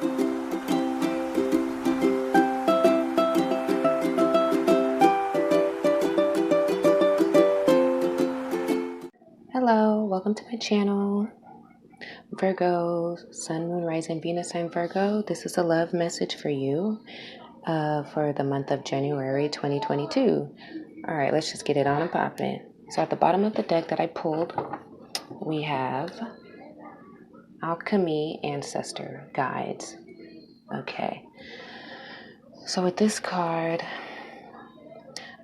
Hello, welcome to my channel. Virgo, Sun, Moon, Rising, Venus sign Virgo. This is a love message for you for the month of January 2022. All right, let's just get it on and popping. So at the bottom of the deck that I pulled, we have Alchemy, Ancestor, Guides. Okay. So with this card,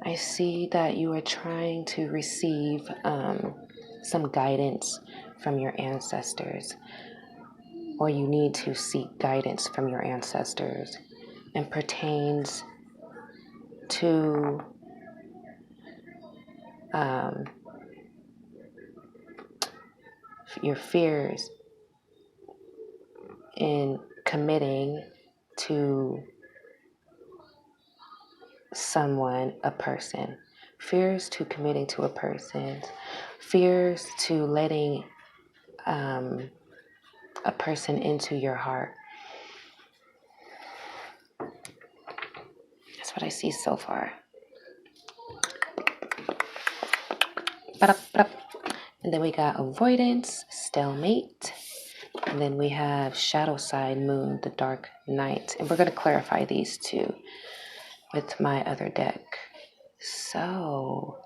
I see that you are trying to receive some guidance from your ancestors, or you need to seek guidance from your ancestors, and pertains to your fears in committing to someone, a person, fears to committing to a person, fears to letting a person into your heart. That's what I see so far. And then we got avoidance, stalemate. And then we have shadow side, moon, the dark night. And we're going to clarify these two with my other deck. So,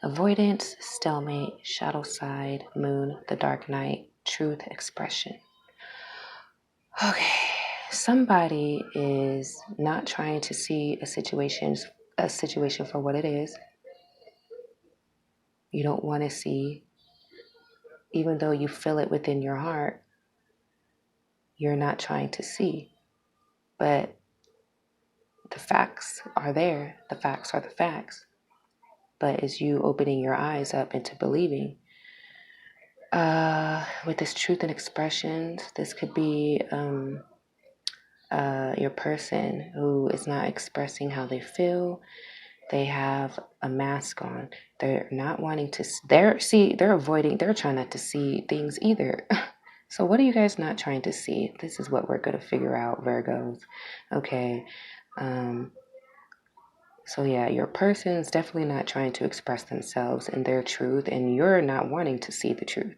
avoidance, stalemate, shadow side, moon, the dark night, truth, expression. Okay, somebody is not trying to see a situation for what it is. You don't want to see, even though you feel it within your heart, you're not trying to see. But the facts are there. The facts are the facts. But it's you opening your eyes up into believing. With this truth and expressions, this could be your person who is not expressing how they feel. They have a mask on. They're not wanting to, they're avoiding, they're trying not to see things either. So what are you guys not trying to see? This is what we're going to figure out, Virgos. Okay. So yeah, your person's definitely not trying to express themselves and their truth, and you're not wanting to see the truth.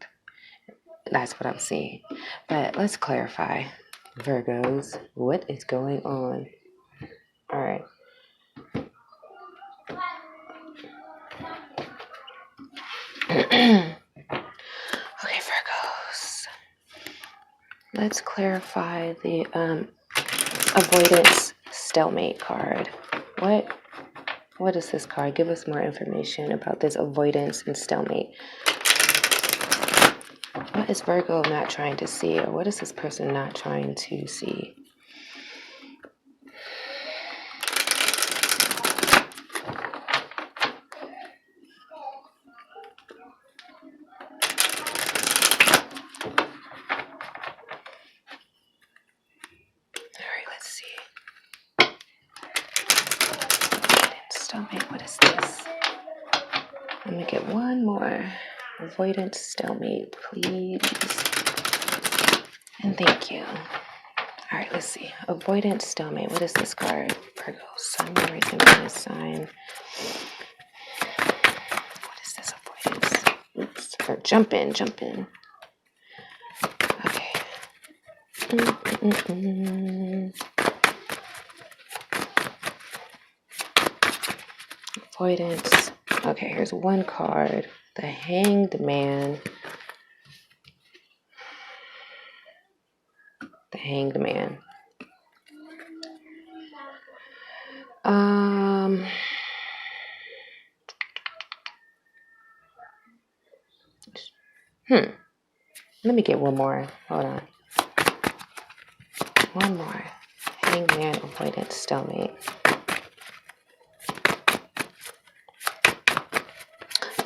That's what I'm seeing. But let's clarify, Virgos, what is going on? All right. Okay, Virgos. Let's clarify the avoidance stalemate card. What is this card? Give us more information about this avoidance and stalemate. What is Virgo not trying to see, or what is this person not trying to see? Stalemate, what is this? I'm gonna get one more. Avoidance, stalemate, please. And thank you. All right, let's see. Avoidance, stalemate. What is this card? Virgo, Sun, Rising, Venus sign. What is this avoidance? Oops. Or jump in. Okay. Avoidance. Okay, here's one card. The Hanged Man. The Hanged Man. Let me get one more. Hold on. One more. Hanged Man, avoidance, stalemate.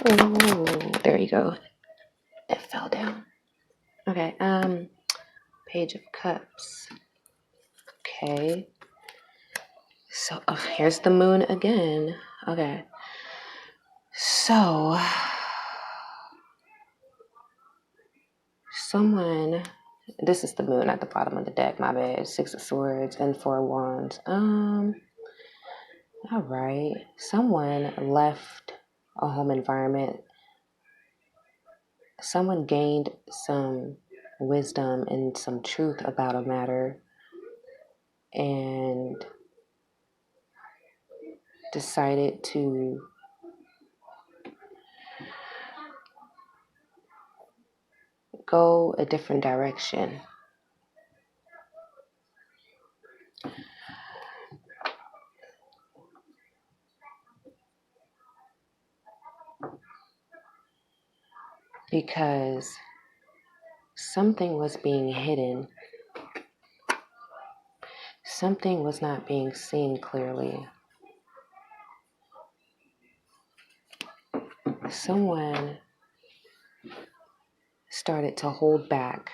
Oh, there you go. It fell down. Okay. Page of Cups. Okay. So here's the moon again. Okay. So someone This is the moon at the bottom of the deck, my bad. 6 of Swords and 4 of Wands. All right. Someone left a home environment. Someone gained some wisdom and some truth about a matter and decided to go a different direction. Because something was being hidden. Something was not being seen clearly. Someone started to hold back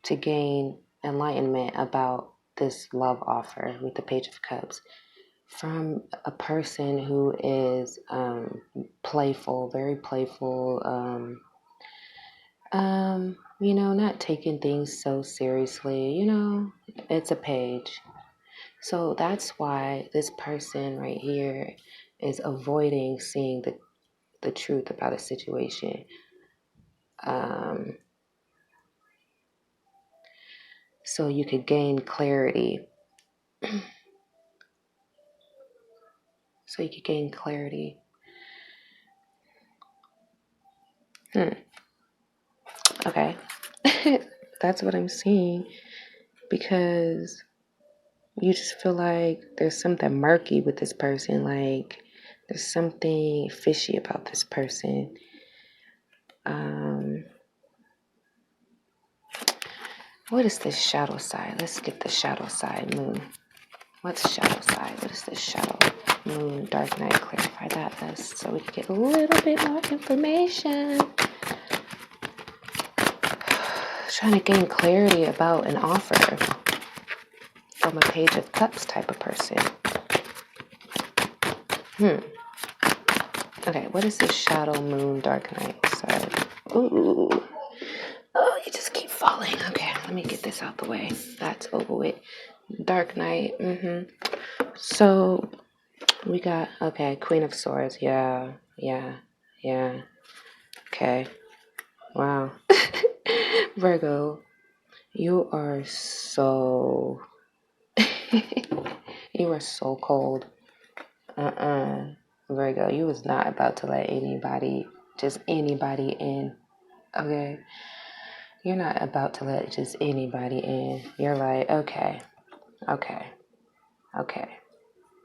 to gain enlightenment about this love offer with the Page of Cups from a person who is playful, very playful, not taking things so seriously. It's a page. So that's why this person right here is avoiding seeing the truth about a situation. So you could gain clarity. Okay. That's what I'm seeing. Because you just feel like there's something murky with this person. Like there's something fishy about this person. What is this shadow side? Let's get the shadow side moon. What's shadow side? What is this shadow moon dark night? Clarify that us so we can get a little bit more information. Trying to gain clarity about an offer from a Page of Cups type of person. Okay, what is this shadow moon dark night side? Ooh. Oh, you just keep falling. Okay, let me get this out the way. That's over with. Dark night. So we got, Queen of Swords. Yeah. Okay. Wow. Virgo, you are so you are so cold. Virgo, you was not about to let anybody in. Okay. You're not about to let just anybody in. You're like, okay.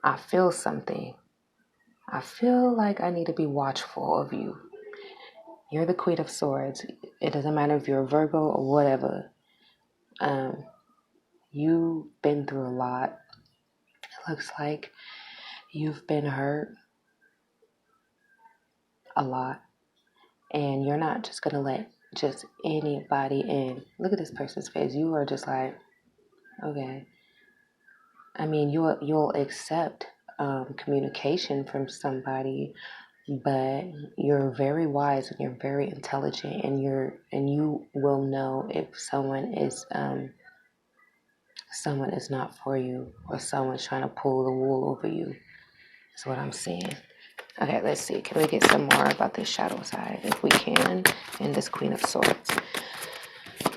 I feel something. I feel like I need to be watchful of you. You're the Queen of Swords. It doesn't matter if you're a Virgo or whatever. You've been through a lot. It looks like you've been hurt a lot. And you're not just going to let just anybody in. Look at this person's face. You are just like, okay. I mean, you'll accept communication from somebody, but you're very wise and you're very intelligent, and you will know if someone is not for you, or someone's trying to pull the wool over you. That's what I'm seeing. Okay, let's see. Can we get some more about this shadow side, if we can, and this Queen of Swords?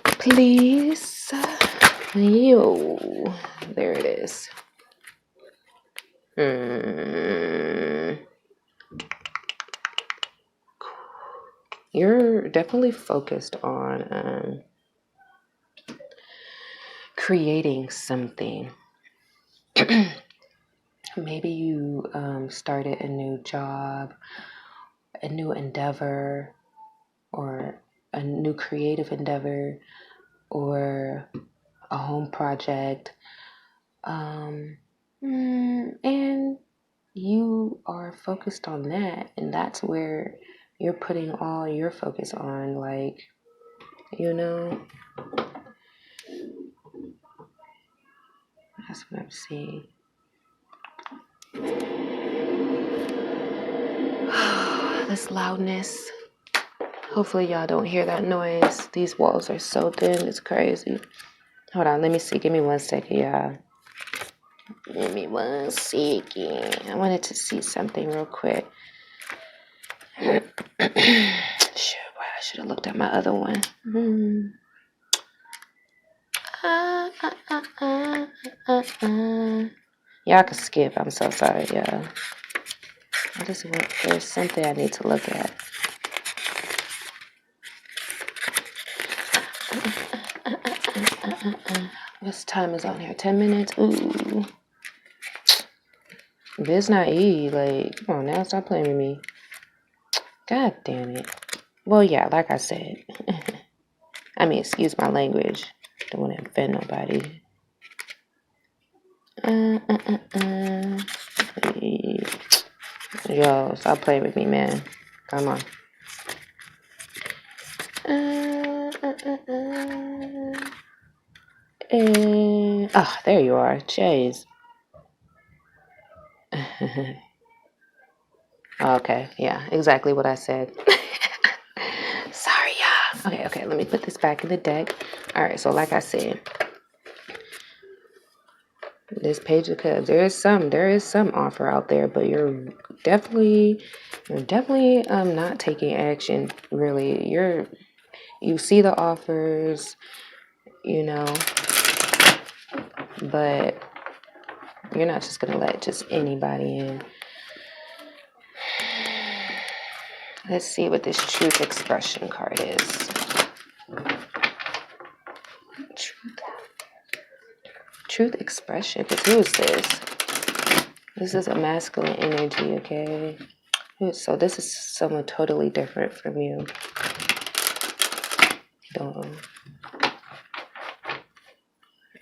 Please. There it is. You're definitely focused on creating something. Maybe you started a new job, a new endeavor, or a new creative endeavor, or a home project. And you are focused on that, and that's where you're putting all your focus on, like, that's what I'm seeing. This loudness. Hopefully y'all don't hear that noise. These walls are so thin, it's crazy. Hold on, let me see. Give me 1 second, y'all. Give me 1 second. I wanted to see something real quick. Sure, boy, I should have looked at my other one. Y'all can skip. I'm so sorry, y'all. There's something I need to look at. What time is on here? 10 minutes? Ooh. This not E. Like, come on now, stop playing with me. God damn it. Well, yeah, like I said. I mean, excuse my language. Don't want to offend nobody. Yo, stop playing with me, man. Come on. Oh, there you are. Jeez. Okay, yeah, exactly what I said. Sorry, y'all. Okay, let me put this back in the deck. All right, so like I said, this Page of Cups, there is some offer out there, but you're definitely not taking action. Really, you see the offers, you know, but you're not just gonna let just anybody in. Let's see what this Truth Expression card is. Truth Expression, because who is this? This is a masculine energy, okay? So this is someone totally different from you.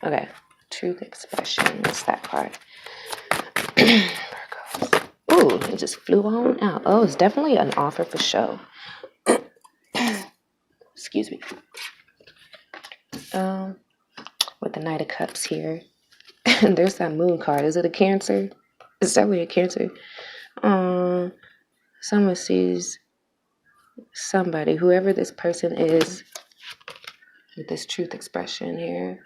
Okay, Truth Expression. What's that card? Virgos. Ooh, it just flew on out. Oh, it's definitely an offer for show. Excuse me. With the Knight of Cups here. And there's that Moon card. Is it a Cancer? It's definitely a Cancer. Someone sees somebody, whoever this person is, with this Truth Expression here.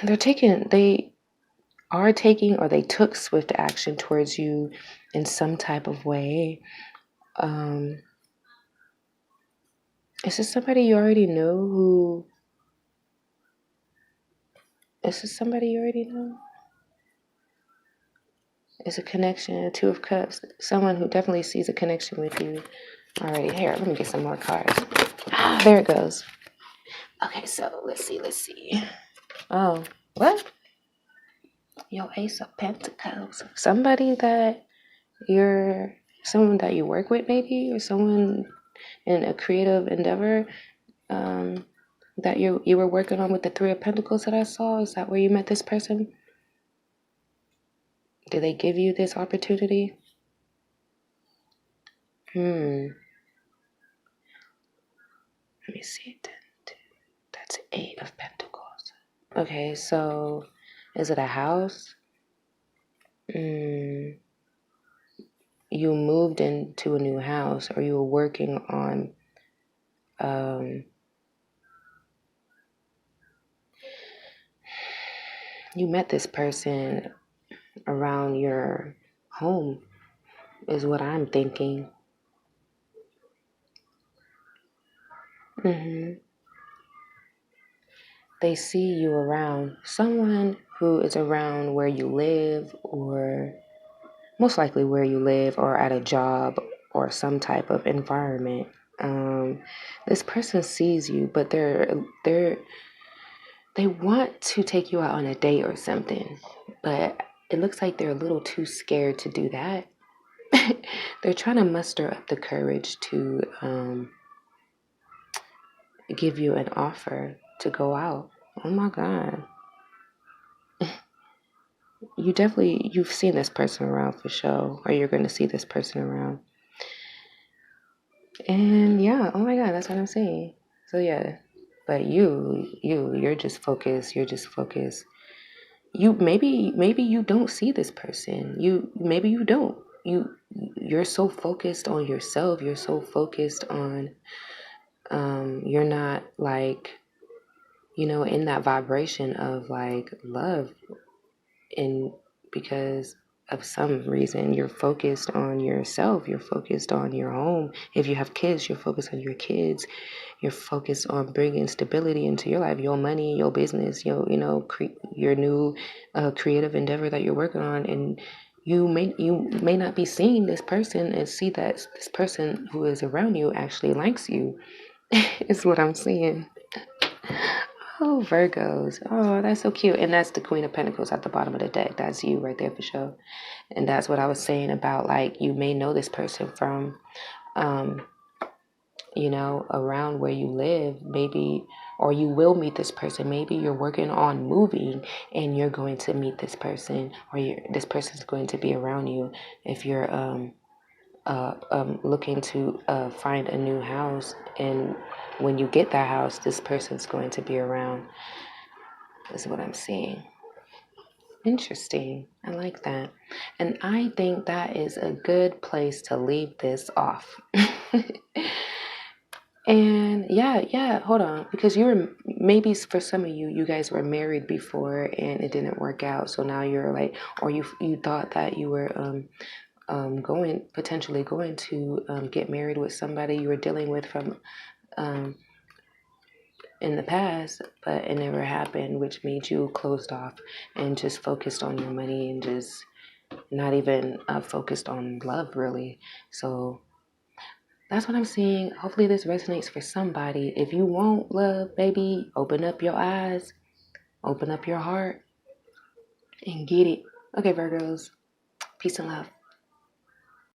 They are taking or they took swift action towards you in some type of way. Is this somebody you already know Is this somebody you already know? It's a connection, Two of Cups. Someone who definitely sees a connection with you. Alrighty, here, let me get some more cards. There it goes. Okay, so let's see. Oh, what? Your Ace of Pentacles. Someone that you work with, maybe, or someone in a creative endeavor that you were working on with the Three of Pentacles that I saw. Is that where you met this person? Did they give you this opportunity? Let me see. That's Eight of Pentacles. Okay, so is it a house? You moved into a new house, or you were working on you met this person around your home, is what I'm thinking. They see you around. Someone who is around where you live, or most likely where you live, or at a job or some type of environment. This person sees you, but they want to take you out on a date or something, but it looks like they're a little too scared to do that. They're trying to muster up the courage to give you an offer to go out. Oh my God. You've seen this person around for sure, or you're going to see this person around. And yeah, oh my God, that's what I'm saying. So yeah, but you're just focused. You maybe you don't see this person. Maybe you don't. you're so focused on yourself. You're so focused on, you're not like, in that vibration of like love, and because of some reason you're focused on yourself, you're focused on your home. If you have kids, you're focused on your kids. You're focused on bringing stability into your life, your money, your business, your new creative endeavor that you're working on. And you may not be seeing this person and see that this person who is around you actually likes you. Is what I'm seeing. Oh, Virgos. Oh, that's so cute. And that's the Queen of Pentacles at the bottom of the deck. That's you right there for sure. And that's what I was saying about, like, you may know this person from, around where you live, maybe, or you will meet this person. Maybe you're working on moving and you're going to meet this person, or this person's going to be around you. If you're looking to find a new house, and when you get that house, this person's going to be around. Is what I'm seeing. Interesting. I like that. And I think that is a good place to leave this off. And yeah, hold on. Because maybe for some of you guys were married before and it didn't work out. So now you're like, or you thought that you were potentially going to get married with somebody you were dealing with from in the past, but it never happened, which made you closed off and just focused on your money and just not even focused on love, really. So that's what I'm seeing. Hopefully this resonates for somebody. If you want love, baby, open up your eyes, open up your heart, and get it. Okay, Virgos, peace and love.